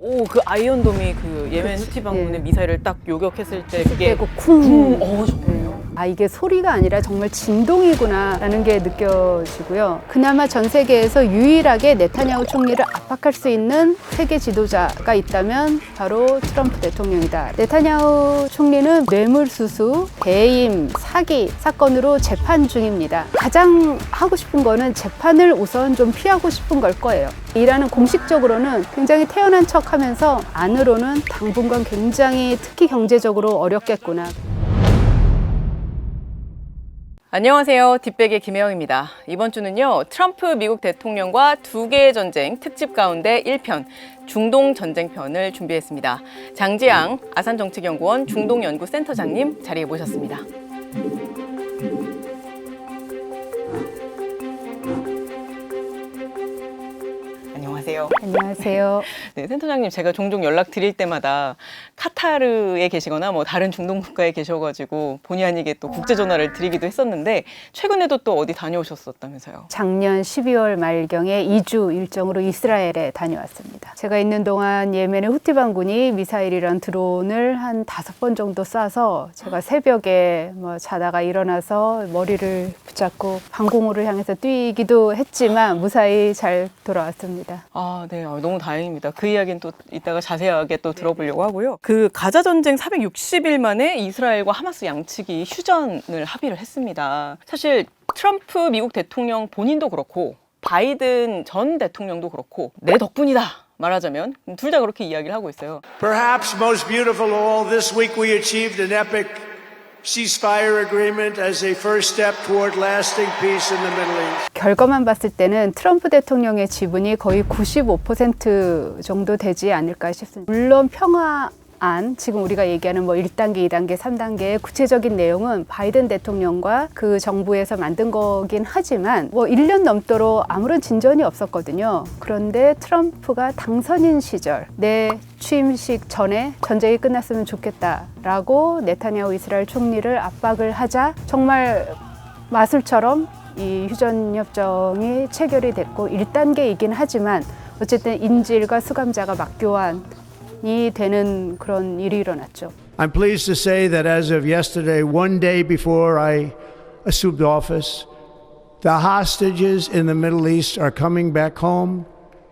오, 그 아이언돔이 그 예멘 후티 방군의 미사일을 딱 요격했을 때 그게 쿵. 정말요? 아, 이게 소리가 아니라 정말 진동이구나 라는 게 느껴지고요. 그나마 전 세계에서 유일하게 네타냐후 총리를 압박할 수 있는 세계 지도자가 있다면 바로 트럼프 대통령이다. 네타냐후 총리는 뇌물수수, 배임, 사기 사건으로 재판 중입니다. 가장 하고 싶은 거는 재판을 우선 좀 피하고 싶은 걸 거예요. 이란은 공식적으로는 굉장히 태연한 척 하면서 안으로는 당분간 굉장히 특히 경제적으로 어렵겠구나. 안녕하세요. 뒷백의 김혜영입니다. 이번 주는요, 트럼프 미국 대통령과 두 개의 전쟁 특집 가운데 1편, 중동 전쟁편을 준비했습니다. 장지양 아산정책연구원 중동연구센터장님 자리에 모셨습니다. 안녕하세요. 안녕하세요. 네, 센터장님, 제가 종종 연락 드릴 때마다 카타르에 계시거나 뭐 다른 중동 국가에 계셔가지고 본의 아니게 또 국제 전화를 드리기도 했었는데 최근에도 또 어디 다녀오셨었다면서요? 작년 12월 말경에 2주 일정으로 이스라엘에 다녀왔습니다. 제가 있는 동안 예멘의 후티 반군이 미사일이란 드론을 한 5번 정도 쏴서 제가 새벽에 자다가 일어나서 머리를 붙잡고 방공호를 향해서 뛰기도 했지만 무사히 잘 돌아왔습니다. 아, 네. 너무 다행입니다. 그 이야기는 또 이따가 자세하게 또 들어보려고 하고요. 그 가자 전쟁 460일 만에 이스라엘과 하마스 양측이 휴전을 합의를 했습니다. 사실 트럼프 미국 대통령 본인도 그렇고 바이든 전 대통령도 그렇고 내 덕분이다. 말하자면 둘 다 그렇게 이야기를 하고 있어요. Perhaps most beautiful of all, this week we achieved an epic ceasefire agreement as a first step toward lasting peace in the Middle East. 결과만 봤을 때는 트럼프 대통령의 지분이 거의 95% 정도 되지 않을까 싶습니다. 물론 평화안, 지금 우리가 얘기하는 1단계, 2단계, 3단계의 구체적인 내용은 바이든 대통령과 그 정부에서 만든 거긴 하지만 1년 넘도록 아무런 진전이 없었거든요. 그런데 트럼프가 당선인 시절 내 취임식 전에 전쟁이 끝났으면 좋겠다라고 네타냐후 이스라엘 총리를 압박을 하자 정말 마술처럼 이 휴전협정이 체결이 됐고 1단계이긴 하지만 어쨌든 인질과 수감자가 맞교환이 되는 그런 일이 일어났죠. I'm pleased to say that as of yesterday, one day before I assumed office, the hostages in the Middle East are coming back home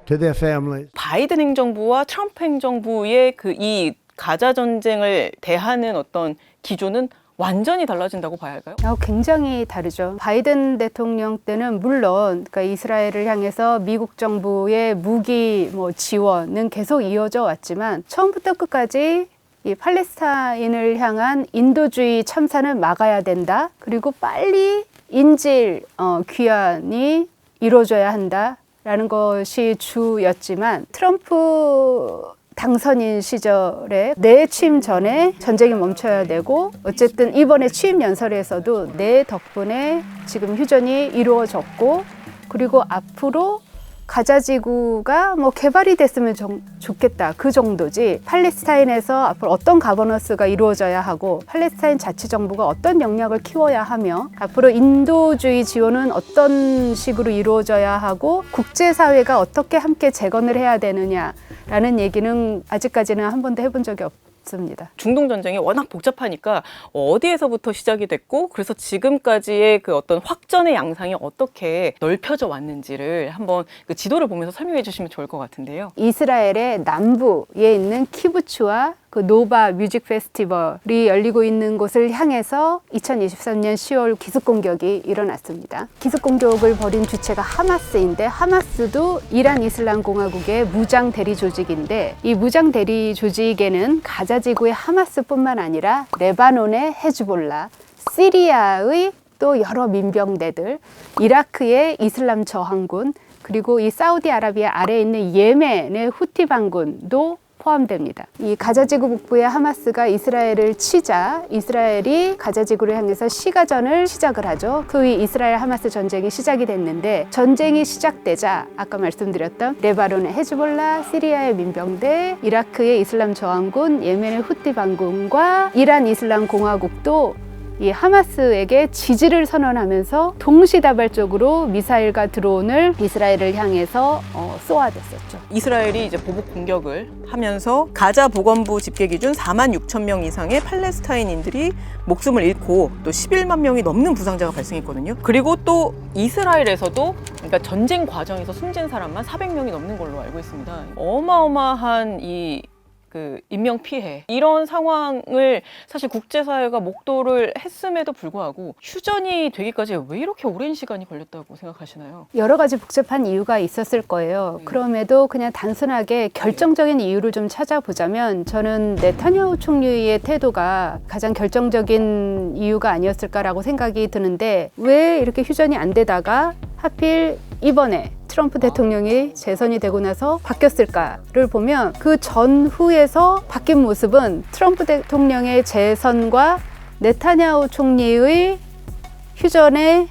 to their families. 바이든 행정부와 트럼프 행정부의 이 가자 전쟁을 대하는 어떤 기조는 완전히 달라진다고 봐야 할까요? 굉장히 다르죠. 바이든 대통령 때는 물론 그러니까 이스라엘을 향해서 미국 정부의 무기 지원은 계속 이어져 왔지만 처음부터 끝까지 이 팔레스타인을 향한 인도주의 참사는 막아야 된다. 그리고 빨리 인질 귀환이 이루어져야 한다라는 것이 주였지만 트럼프 당선인 시절에 내 취임 전에 전쟁이 멈춰야 되고 어쨌든 이번에 취임 연설에서도 내 덕분에 지금 휴전이 이루어졌고 그리고 앞으로 가자 지구가 개발이 됐으면 좋겠다 그 정도지 팔레스타인에서 앞으로 어떤 가버넌스가 이루어져야 하고 팔레스타인 자치정부가 어떤 역량을 키워야 하며 앞으로 인도주의 지원은 어떤 식으로 이루어져야 하고 국제사회가 어떻게 함께 재건을 해야 되느냐라는 얘기는 아직까지는 한 번도 해본 적이 없습니다. 중동 전쟁이 워낙 복잡하니까 어디에서부터 시작이 됐고 그래서 지금까지의 그 어떤 확전의 양상이 어떻게 넓혀져 왔는지를 한번 그 지도를 보면서 설명해 주시면 좋을 것 같은데요. 이스라엘의 남부에 있는 키부츠와 그 노바 뮤직 페스티벌이 열리고 있는 곳을 향해서 2023년 10월 기습 공격이 일어났습니다. 기습 공격을 벌인 주체가 하마스인데 하마스도 이란 이슬람 공화국의 무장 대리 조직인데 이 무장 대리 조직에는 가자 지구의 하마스뿐만 아니라 레바논의 헤즈볼라, 시리아의 또 여러 민병대들, 이라크의 이슬람 저항군, 그리고 이 사우디아라비아 아래에 있는 예멘의 후티 반군도 포함됩니다. 이 가자지구 북부의 하마스가 이스라엘을 치자 이스라엘이 가자지구를 향해서 시가전을 시작을 하죠. 그 후 이스라엘 하마스 전쟁이 시작이 됐는데 전쟁이 시작되자 아까 말씀드렸던 레바논의 헤즈볼라, 시리아의 민병대, 이라크의 이슬람 저항군, 예멘의 후티 반군과 이란 이슬람 공화국도 이 하마스에게 지지를 선언하면서 동시다발적으로 미사일과 드론을 이스라엘을 향해서 쏘아댔었죠. 이스라엘이 이제 보복 공격을 하면서 가자 보건부 집계 기준 4만 6천 명 이상의 팔레스타인인들이 목숨을 잃고 또 11만 명이 넘는 부상자가 발생했거든요. 그리고 또 이스라엘에서도 그러니까 전쟁 과정에서 숨진 사람만 400명이 넘는 걸로 알고 있습니다. 어마어마한 그 인명 피해 이런 상황을 사실 국제사회가 목도를 했음에도 불구하고 휴전이 되기까지 왜 이렇게 오랜 시간이 걸렸다고 생각하시나요? 여러 가지 복잡한 이유가 있었을 거예요. 그럼에도 그냥 단순하게 결정적인 이유를 좀 찾아보자면 저는 네타냐후 총리의 태도가 가장 결정적인 이유가 아니었을까라고 생각이 드는데 왜 이렇게 휴전이 안 되다가 하필 이번에 트럼프 대통령이 재선이 되고 나서 바뀌었을까를 보면 그 전후에서 바뀐 모습은 트럼프 대통령의 재선과 네타냐후 총리의 휴전에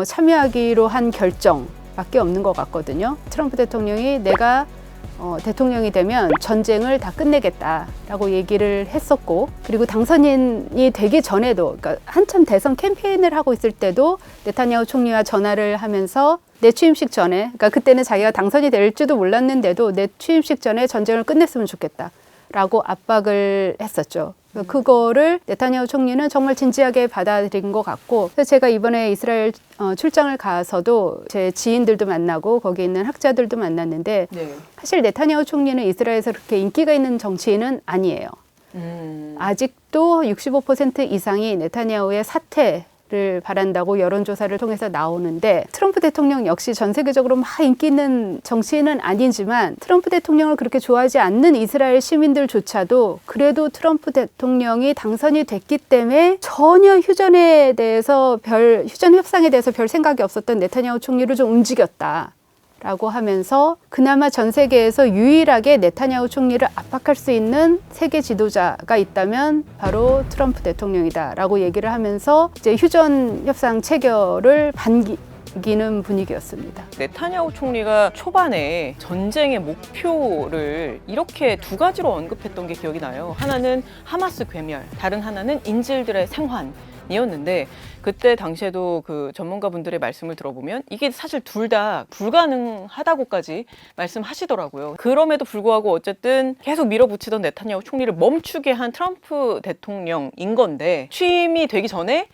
참여하기로 한 결정밖에 없는 것 같거든요. 트럼프 대통령이 내가 대통령이 되면 전쟁을 다 끝내겠다라고 얘기를 했었고, 그리고 당선인이 되기 전에도, 그러니까 한참 대선 캠페인을 하고 있을 때도 네타냐후 총리와 전화를 하면서 내 취임식 전에, 그러니까 그때는 자기가 당선이 될지도 몰랐는데도 내 취임식 전에 전쟁을 끝냈으면 좋겠다라고 압박을 했었죠. 그거를 네타냐후 총리는 정말 진지하게 받아들인 것 같고, 그래서 제가 이번에 이스라엘 출장을 가서도 제 지인들도 만나고 거기 있는 학자들도 만났는데 네. 사실 네타냐후 총리는 이스라엘에서 그렇게 인기가 있는 정치인은 아니에요. 아직도 65% 이상이 네타냐후의 사퇴를 바란다고 여론조사를 통해서 나오는데, 트럼프 대통령 역시 전 세계적으로 막 인기 있는 정치인은 아니지만 트럼프 대통령을 그렇게 좋아하지 않는 이스라엘 시민들조차도 그래도 트럼프 대통령이 당선이 됐기 때문에 전혀 휴전에 대해서 휴전 협상에 대해서 별 생각이 없었던 네타냐후 총리를 좀 움직였다 라고 하면서 그나마 전 세계에서 유일하게 네타냐후 총리를 압박할 수 있는 세계 지도자가 있다면 바로 트럼프 대통령이다 라고 얘기를 하면서 이제 휴전 협상 체결을 반기는 분위기였습니다. 네타냐후 총리가 초반에 전쟁의 목표를 이렇게 두 가지로 언급했던 게 기억이 나요. 하나는 하마스 괴멸, 다른 하나는 인질들의 생환이었는데, 그때 당시에도 그 전문가분들의 말씀을 들어보면 이게 사실 둘 다 불가능하다고까지 말씀하시더라고요. 그럼에도 불구하고 어쨌든 계속 밀어붙이던 네타냐후 총리를 멈추게 한 트럼프 대통령인 건데, 취임이 되기 전에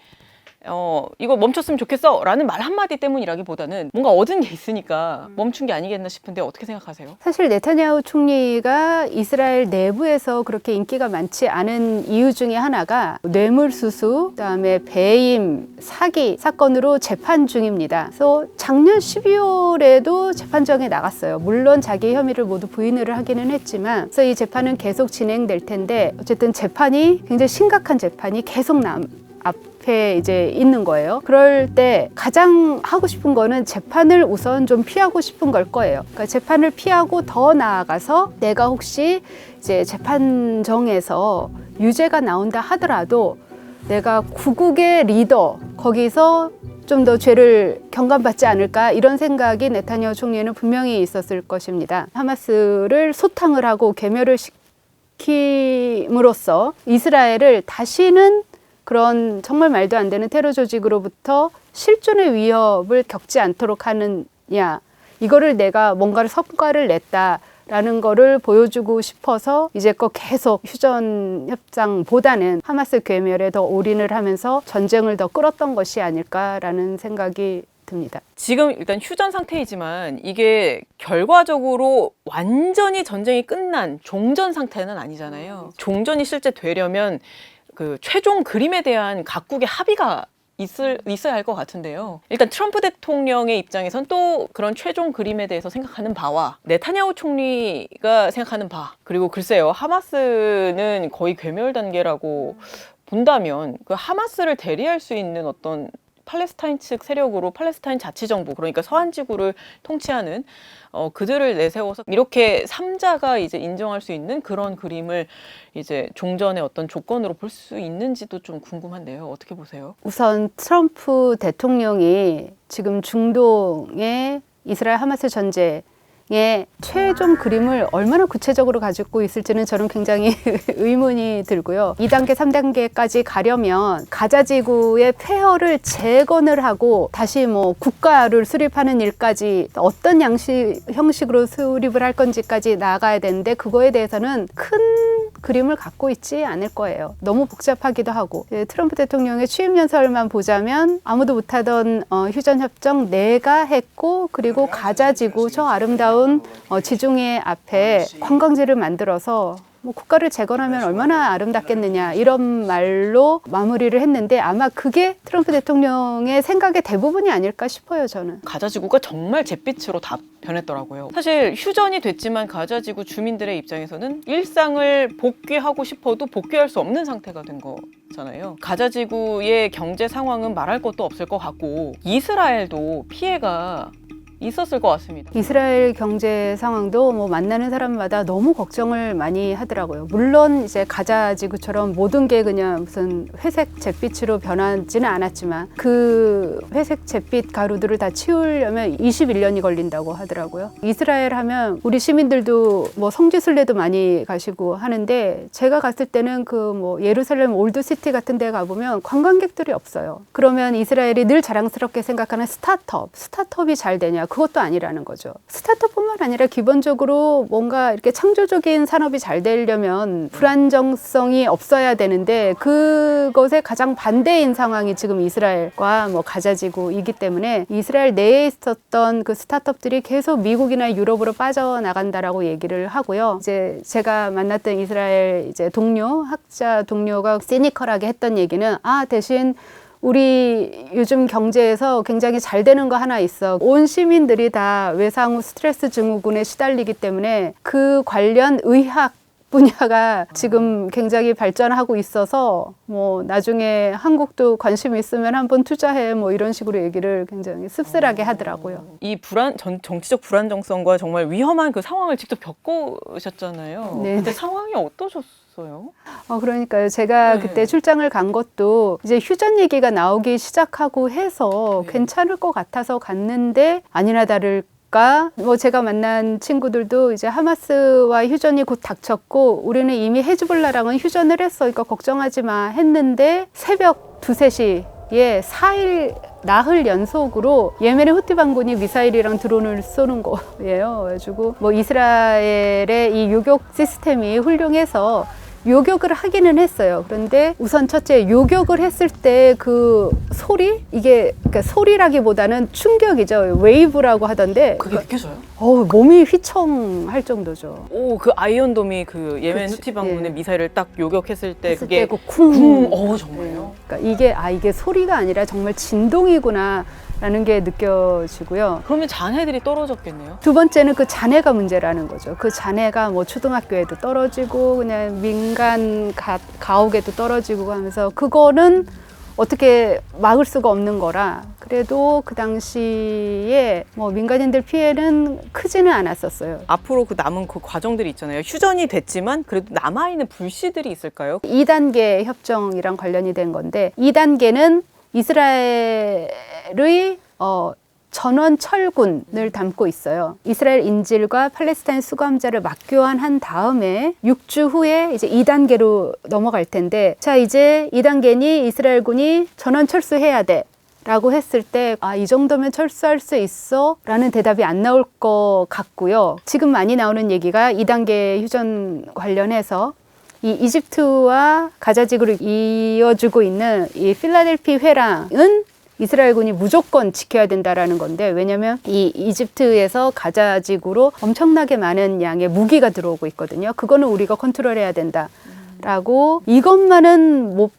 이거 멈췄으면 좋겠어 라는 말 한마디 때문이라기보다는 뭔가 얻은 게 있으니까 멈춘 게 아니겠나 싶은데 어떻게 생각하세요? 사실 네타냐후 총리가 이스라엘 내부에서 그렇게 인기가 많지 않은 이유 중에 하나가 뇌물수수, 그다음에 배임, 사기 사건으로 재판 중입니다. 그래서 작년 12월에도 재판정에 나갔어요. 물론 자기 혐의를 모두 부인을 하기는 했지만, 그래서 이 재판은 계속 진행될 텐데 어쨌든 재판이 굉장히 심각한 재판이 계속 앞에 이제 있는 거예요. 그럴 때 가장 하고 싶은 거는 재판을 우선 좀 피하고 싶은 걸 거예요. 그러니까 재판을 피하고 더 나아가서 내가 혹시 이제 재판정에서 유죄가 나온다 하더라도 내가 구국의 리더 거기서 좀 더 죄를 경감받지 않을까, 이런 생각이 네타냐후 총리에는 분명히 있었을 것입니다. 하마스를 소탕을 하고 괴멸을 시킴으로써 이스라엘을 다시는 그런 정말 말도 안 되는 테러 조직으로부터 실존의 위협을 겪지 않도록 하느냐, 이거를 내가 뭔가를 성과를 냈다라는 거를 보여주고 싶어서 이제껏 계속 휴전 협상보다는 하마스 괴멸에 더 올인을 하면서 전쟁을 더 끌었던 것이 아닐까라는 생각이 듭니다. 지금 일단 휴전 상태이지만 이게 결과적으로 완전히 전쟁이 끝난 종전 상태는 아니잖아요. 종전이 실제 되려면 그 최종 그림에 대한 각국의 합의가 있어야 할 것 같은데요. 일단 트럼프 대통령의 입장에선 또 그런 최종 그림에 대해서 생각하는 바와 네타냐후 총리가 생각하는 바, 그리고 글쎄요, 하마스는 거의 괴멸 단계라고 본다면 그 하마스를 대리할 수 있는 어떤 팔레스타인 측 세력으로 팔레스타인 자치정부, 그러니까 서한지구를 통치하는 그들을 내세워서 이렇게 3자가 이제 인정할 수 있는 그런 그림을 이제 종전의 어떤 조건으로 볼 수 있는지도 좀 궁금한데요. 어떻게 보세요? 우선 트럼프 대통령이 지금 중동의 이스라엘 하마스 전쟁에 의 최종 그림을 얼마나 구체적으로 가지고 있을지는 저는 굉장히 의문이 들고요. 2단계, 3단계까지 가려면 가자지구의 폐허를 재건을 하고 다시 뭐 국가를 수립하는 일까지 어떤 형식으로 수립을 할 건지까지 나아가야 되는데 그거에 대해서는 큰 그림을 갖고 있지 않을 거예요. 너무 복잡하기도 하고 트럼프 대통령의 취임 연설만 보자면 아무도 못하던 휴전협정 내가 했고 그리고 가자지구 저 아름다운 지중해 앞에 관광지를 만들어서 뭐 국가를 재건하면 얼마나 아름답겠느냐 이런 말로 마무리를 했는데 아마 그게 트럼프 대통령의 생각의 대부분이 아닐까 싶어요. 저는. 가자지구가 정말 잿빛으로 다 변했더라고요. 사실 휴전이 됐지만 가자지구 주민들의 입장에서는 일상을 복귀하고 싶어도 복귀할 수 없는 상태가 된 거잖아요. 가자지구의 경제 상황은 말할 것도 없을 것 같고 이스라엘도 피해가 있었을 것 같습니다. 이스라엘 경제 상황도 뭐 만나는 사람마다 너무 걱정을 많이 하더라고요. 물론 이제 가자지구처럼 모든 게 그냥 무슨 회색 잿빛으로 변하지는 않았지만 그 회색 잿빛 가루들을 다 치우려면 21년이 걸린다고 하더라고요. 이스라엘 하면 우리 시민들도 뭐 성지순례도 많이 가시고 하는데 제가 갔을 때는 그 뭐 예루살렘 올드시티 같은 데 가보면 관광객들이 없어요. 그러면 이스라엘이 늘 자랑스럽게 생각하는 스타트업이 잘 되냐? 그것도 아니라는 거죠. 스타트업뿐만 아니라 기본적으로 뭔가 이렇게 창조적인 산업이 잘 되려면 불안정성이 없어야 되는데 그것에 가장 반대인 상황이 지금 이스라엘과 뭐 가자지구이기 때문에 이스라엘 내에 있었던 그 스타트업들이 계속 미국이나 유럽으로 빠져나간다라고 얘기를 하고요. 이제 제가 만났던 이스라엘 이제 학자 동료가 시니컬하게 했던 얘기는 대신 우리 요즘 경제에서 굉장히 잘 되는 거 하나 있어. 온 시민들이 다 외상후 스트레스 증후군에 시달리기 때문에 그 관련 의학 분야가 지금 굉장히 발전하고 있어서 뭐 나중에 한국도 관심 있으면 한번 투자해 뭐 이런 식으로 얘기를 굉장히 씁쓸하게 하더라고요. 이 정치적 불안정성과 정말 위험한 그 상황을 직접 겪으셨잖아요. 네. 근데 상황이 어떠셨어요? 그러니까요. 제가 네. 그때 출장을 간 것도 이제 휴전 얘기가 나오기 시작하고 해서 네. 괜찮을 것 같아서 갔는데 아니나 다를까 뭐 제가 만난 친구들도 이제 하마스와 휴전이 곧 닥쳤고 우리는 이미 헤즈볼라랑은 휴전을 했어. 그러니까 걱정하지 마 했는데 새벽 2, 3시에 4일 나흘 연속으로 예멘의 후티 반군이 미사일이랑 드론을 쏘는 거예요. 그래가지고 뭐 이스라엘의 이 요격 시스템이 훌륭해서 요격을 하기는 했어요. 그런데 우선 첫째 요격을 했을 때 그 소리? 이게 그러니까 소리라기보다는 충격이죠. 웨이브라고 하던데 그게 느껴져요? 몸이 휘청할 정도죠. 그 아이언돔이 그 예멘 그치, 후티 반군의 예. 미사일을 딱 요격했을 때 했을 그게 때 그 쿵. 정말요? 그러니까 이게 소리가 아니라 정말 진동이구나 라는 게 느껴지고요. 그러면 잔해들이 떨어졌겠네요? 두 번째는 그 잔해가 문제라는 거죠. 그 잔해가 뭐 초등학교에도 떨어지고 그냥 민간 가옥에도 떨어지고 하면서 그거는 어떻게 막을 수가 없는 거라 그래도 그 당시에 뭐 민간인들 피해는 크지는 않았었어요. 앞으로 그 남은 그 과정들이 있잖아요. 휴전이 됐지만 그래도 남아있는 불씨들이 있을까요? 2단계 협정이랑 관련이 된 건데 2단계는 이스라엘의 전원 철군을 담고 있어요. 이스라엘 인질과 팔레스타인 수감자를 맞교환한 다음에 6주 후에 이제 2단계로 넘어갈 텐데 자 이제 2단계니 이스라엘군이 전원 철수해야 돼 라고 했을 때 이 정도면 철수할 수 있어? 라는 대답이 안 나올 것 같고요. 지금 많이 나오는 얘기가 2단계 휴전 관련해서 이 이집트와 가자지구를 이어주고 있는 이 필라델피 회랑은 이스라엘군이 무조건 지켜야 된다라는 건데 왜냐하면 이 이집트에서 가자지구로 엄청나게 많은 양의 무기가 들어오고 있거든요. 그거는 우리가 컨트롤해야 된다라고 이것만은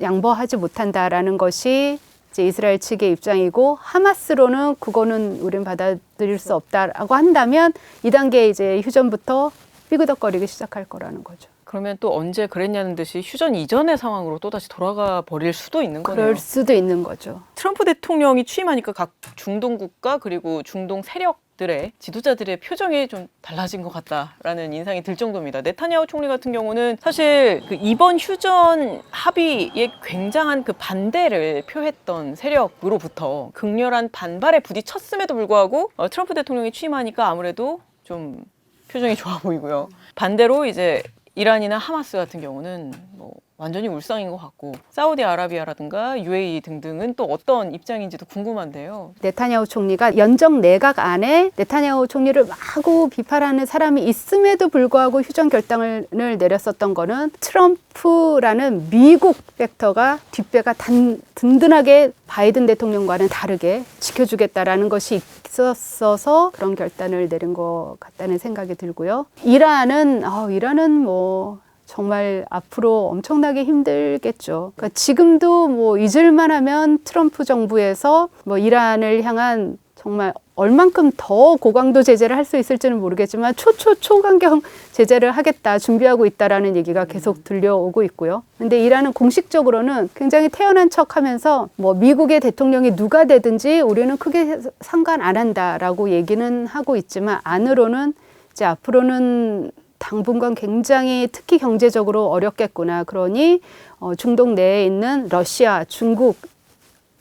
양보하지 못한다라는 것이 이제 이스라엘 측의 입장이고 하마스로는 그거는 우린 받아들일 수 없다라고 한다면 2단계 이제 휴전부터 삐그덕거리기 시작할 거라는 거죠. 그러면 또 언제 그랬냐는 듯이 휴전 이전의 상황으로 또다시 돌아가 버릴 수도 있는 거네요. 그럴 수도 있는 거죠. 트럼프 대통령이 취임하니까 각 중동 국가 그리고 중동 세력 국들의 지도자들의 표정이 좀 달라진 것 같다라는 인상이 들 정도입니다. 네타냐후 총리 같은 경우는 사실 그 이번 휴전 합의에 굉장한 그 반대를 표했던 세력으로부터 극렬한 반발에 부딪혔음에도 불구하고 트럼프 대통령이 취임하니까 아무래도 좀 표정이 좋아 보이고요. 반대로 이제 이란이나 하마스 같은 경우는 뭐 완전히 울상인 것 같고 사우디아라비아라든가 UAE 등등은 또 어떤 입장인지도 궁금한데요. 네타냐후 총리가 연정 내각 안에 네타냐후 총리를 마구 비판하는 사람이 있음에도 불구하고 휴전 결단을 내렸었던 거는 트럼프라는 미국 팩터가 뒷배가 든든하게 바이든 대통령과는 다르게 지켜주겠다라는 것이 있었어서 그런 결단을 내린 것 같다는 생각이 들고요. 이란은 뭐 정말 앞으로 엄청나게 힘들겠죠. 그러니까 지금도 뭐 잊을만 하면 트럼프 정부에서 뭐 이란을 향한 정말 얼만큼 더 고강도 제재를 할 수 있을지는 모르겠지만 초강경 제재를 하겠다, 준비하고 있다라는 얘기가 계속 들려오고 있고요. 근데 이란은 공식적으로는 굉장히 태연한 척 하면서 뭐 미국의 대통령이 누가 되든지 우리는 크게 상관 안 한다라고 얘기는 하고 있지만 안으로는 이제 앞으로는 당분간 굉장히 특히 경제적으로 어렵겠구나. 그러니 중동 내에 있는 러시아, 중국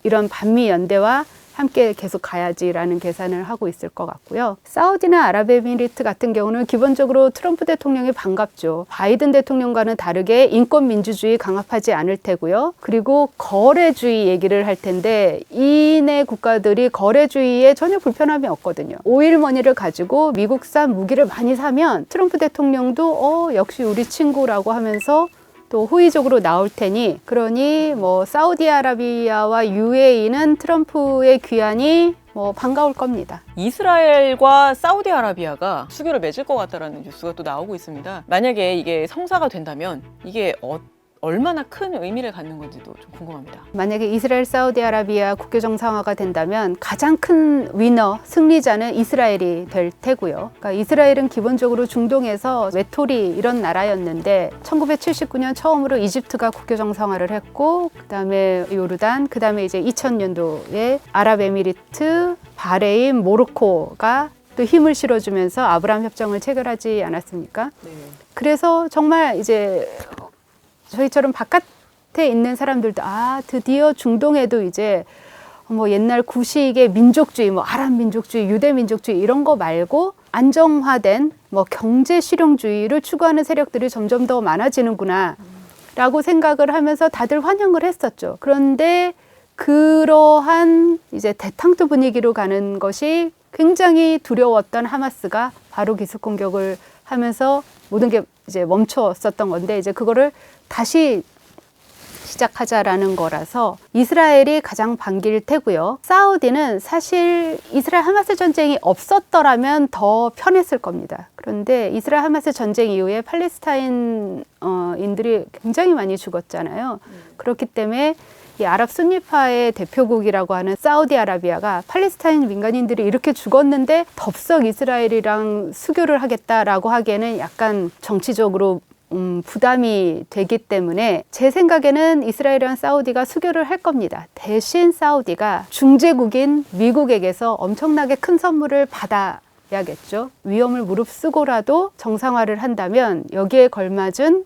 이런 반미 연대와 함께 계속 가야지라는 계산을 하고 있을 것 같고요. 사우디나 아랍에미리트 같은 경우는 기본적으로 트럼프 대통령이 반갑죠. 바이든 대통령과는 다르게 인권 민주주의 강압하지 않을 테고요. 그리고 거래주의 얘기를 할 텐데 이내 국가들이 거래주의에 전혀 불편함이 없거든요. 오일머니를 가지고 미국산 무기를 많이 사면 트럼프 대통령도 역시 우리 친구라고 하면서 또 호의적으로 나올 테니 그러니 뭐 사우디아라비아와 UAE는 트럼프의 귀환이 뭐 반가울 겁니다. 이스라엘과 사우디아라비아가 수교를 맺을 것 같다라는 뉴스가 또 나오고 있습니다. 만약에 이게 성사가 된다면 이게 얼마나 큰 의미를 갖는 건지도 좀 궁금합니다. 만약에 이스라엘 사우디아라비아 국교 정상화가 된다면 가장 큰 위너, 승리자는 이스라엘이 될 테고요. 그러니까 이스라엘은 기본적으로 중동에서 외톨이 이런 나라였는데 1979년 처음으로 이집트가 국교 정상화를 했고 그다음에 요르단, 그다음에 이제 2000년도에 아랍에미리트, 바레인, 모로코가 또 힘을 실어주면서 아브라함 협정을 체결하지 않았습니까? 네. 그래서 정말 이제 저희처럼 바깥에 있는 사람들도 드디어 중동에도 이제 뭐 옛날 구식의 민족주의, 뭐 아랍 민족주의, 유대 민족주의 이런 거 말고 안정화된 뭐 경제 실용주의를 추구하는 세력들이 점점 더 많아지는구나 라고 생각을 하면서 다들 환영을 했었죠. 그런데 그러한 이제 대탕트 분위기로 가는 것이 굉장히 두려웠던 하마스가 바로 기습 공격을 하면서 모든 게 이제 멈췄었던 건데 이제 그거를 다시 시작하자라는 거라서 이스라엘이 가장 반길 테고요. 사우디는 사실 이스라엘 하마스 전쟁이 없었더라면 더 편했을 겁니다. 그런데 이스라엘 하마스 전쟁 이후에 팔레스타인인들이 굉장히 많이 죽었잖아요. 그렇기 때문에 이 아랍 순니파의 대표국이라고 하는 사우디아라비아가 팔레스타인 민간인들이 이렇게 죽었는데 덥석 이스라엘이랑 수교를 하겠다라고 하기에는 약간 정치적으로 부담이 되기 때문에 제 생각에는 이스라엘이랑 사우디가 수교를 할 겁니다. 대신 사우디가 중재국인 미국에게서 엄청나게 큰 선물을 받아야겠죠. 위험을 무릅쓰고라도 정상화를 한다면 여기에 걸맞은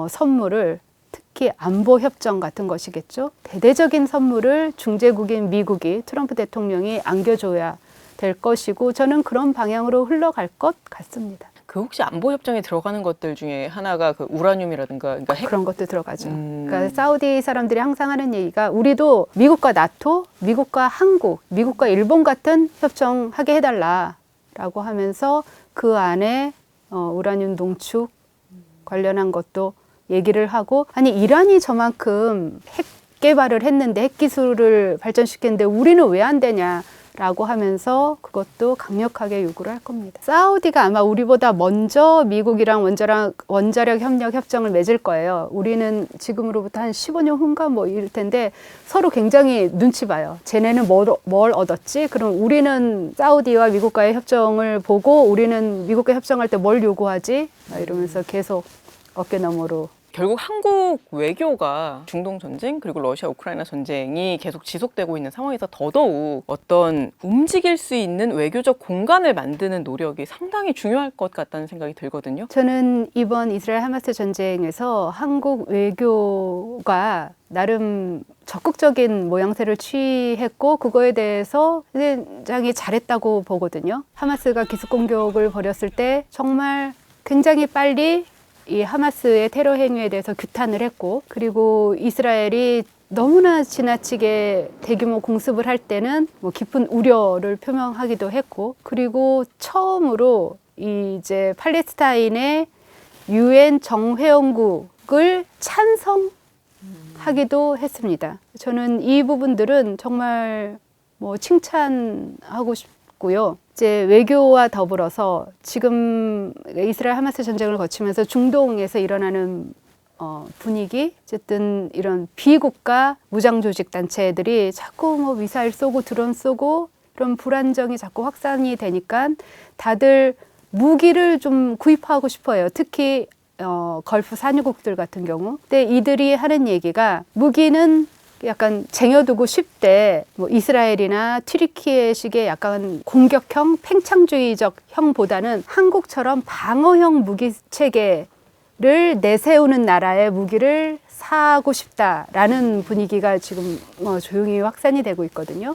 선물을 특히 안보 협정 같은 것이겠죠. 대대적인 선물을 중재국인 미국이 트럼프 대통령이 안겨줘야 될 것이고 저는 그런 방향으로 흘러갈 것 같습니다. 그 혹시 안보 협정에 들어가는 것들 중에 하나가 그 우라늄이라든가 그러니까 그런 것도 들어가죠. 그러니까 사우디 사람들이 항상 하는 얘기가 우리도 미국과 나토, 미국과 한국, 미국과 일본 같은 협정하게 해달라라고 하면서 그 안에 우라늄 농축 관련한 것도 얘기를 하고 아니 이란이 저만큼 핵 개발을 했는데 핵 기술을 발전시켰는데 우리는 왜 안 되냐라고 하면서 그것도 강력하게 요구를 할 겁니다. 사우디가 아마 우리보다 먼저 미국이랑 원자력 협력 협정을 맺을 거예요. 우리는 지금으로부터 한 15년 후인가 뭐 이럴 텐데 서로 굉장히 눈치 봐요. 쟤네는 뭘 얻었지? 그럼 우리는 사우디와 미국과의 협정을 보고 우리는 미국과 협정할 때 뭘 요구하지? 이러면서 계속 어깨너머로 결국 한국 외교가 중동 전쟁 그리고 러시아 우크라이나 전쟁이 계속 지속되고 있는 상황에서 더더욱 어떤 움직일 수 있는 외교적 공간을 만드는 노력이 상당히 중요할 것 같다는 생각이 들거든요. 저는 이번 이스라엘 하마스 전쟁에서 한국 외교가 나름 적극적인 모양새를 취했고 그거에 대해서 굉장히 잘했다고 보거든요. 하마스가 기습 공격을 벌였을 때 정말 굉장히 빨리 이 하마스의 테러 행위에 대해서 규탄을 했고, 그리고 이스라엘이 너무나 지나치게 대규모 공습을 할 때는 뭐 깊은 우려를 표명하기도 했고, 그리고 처음으로 이제 팔레스타인의 유엔 정회원국을 찬성하기도 했습니다. 저는 이 부분들은 정말 뭐 칭찬하고 싶고요. 이제 외교와 더불어서 지금 이스라엘 하마스 전쟁을 거치면서 중동에서 일어나는 분위기, 어쨌든 이런 비국가 무장 조직 단체들이 자꾸 뭐 미사일 쏘고 드론 쏘고 이런 불안정이 자꾸 확산이 되니까 다들 무기를 좀 구입하고 싶어요. 특히 걸프 산유국들 같은 경우. 근데 이들이 하는 얘기가 무기는 약간 쟁여두고 쉽대 뭐 이스라엘이나 튀르키예식의 약간 공격형 팽창주의적 형보다는 한국처럼 방어형 무기 체계를 내세우는 나라의 무기를 사고 싶다라는 분위기가 지금 조용히 확산이 되고 있거든요.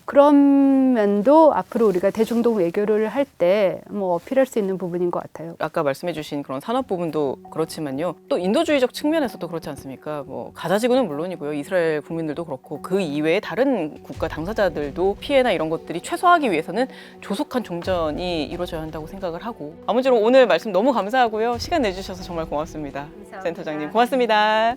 그런 면도 앞으로 우리가 대중동 외교를 할 때 뭐 어필할 수 있는 부분인 것 같아요. 아까 말씀해주신 그런 산업 부분도 그렇지만요. 또 인도주의적 측면에서도 그렇지 않습니까? 뭐 가자지구는 물론이고요. 이스라엘 국민들도 그렇고 그 이외에 다른 국가 당사자들도 피해나 이런 것들이 최소화하기 위해서는 조속한 종전이 이루어져야 한다고 생각을 하고, 아무쪼록 오늘 말씀 너무 감사하고요. 시간 내주셔서 정말 고맙습니다. 감사합니다. 센터장님 고맙습니다.